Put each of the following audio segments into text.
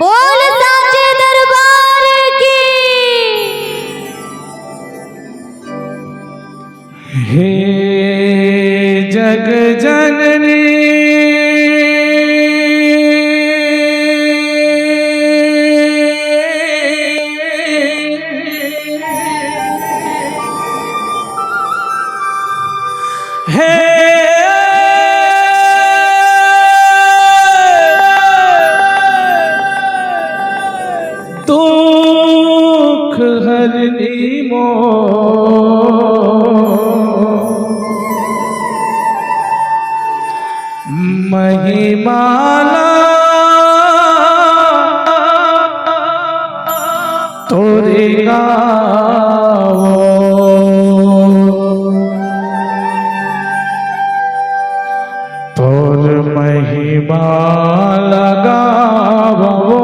बोल साचे दरबार की। हे जग जननी हे दुख हरनी महिमाला तोरे गावो तोर महिमा लगावो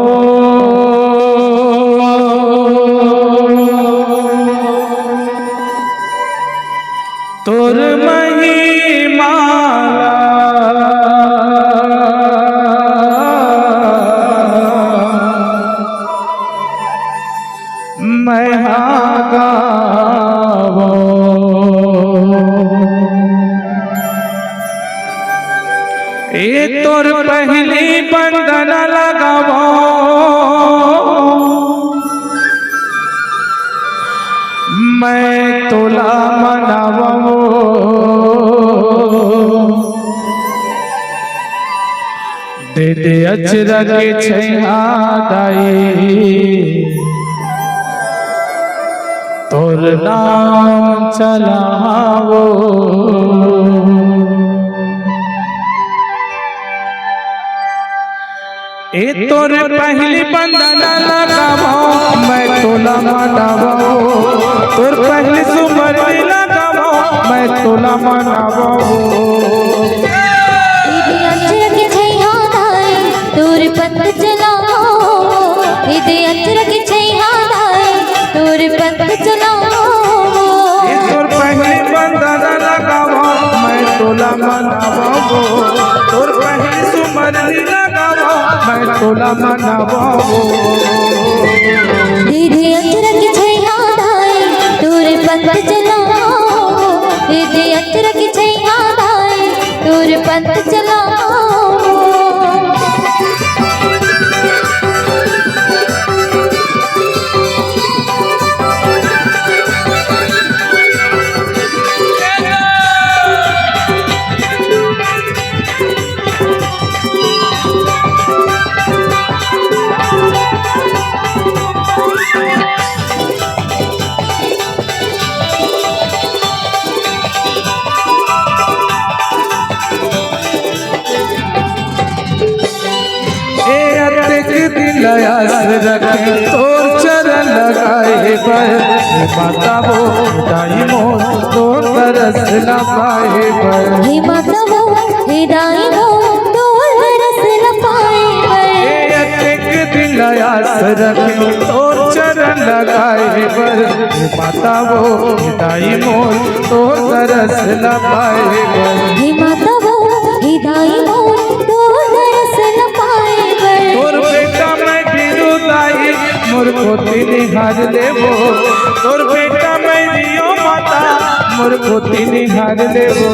तोर महिमा गावो ए तोर पहली बंदन लगावो मैं तोला मनावो दे दे अचरा के छैया दाई तोर नाम चलावो ए तोर पहली बंदना लगावो मैं तोला मनावो तोर पहली सुमर लगावो मैं तोला मनावो दीदी अचर के छैया दाई तोर पंथ चलाओ दीदी अचर के छैया दाई तोर पंथ चलाओ ए तोर पहली बंदना लगावो मैं तोला मनावो तोर पहली सुमर लगावो मैं तोला मनावो दीदी अचर के छैया दाई तोर पंथ चलाओ दीदी अचर के छैया दाई तोर पंथ चलाओ रखे तोर चरण लगाए पर माता वो दाई मोर तोर तरस न पाए पर हे माता वो हे दाई मोर तोर तरस न पाए पर एक दिन आस रखे तोर चरण लगाए पर माता वो दाई मोर तोर तरस न पाए पर हे माता वो हे दाई मोर तोर तरस न पाए पर तोर बेटा मैं गिरू दाई मोर पोती निहार लेवो तोर बेटा मैं दियो माता मोर पोती निहार लेवो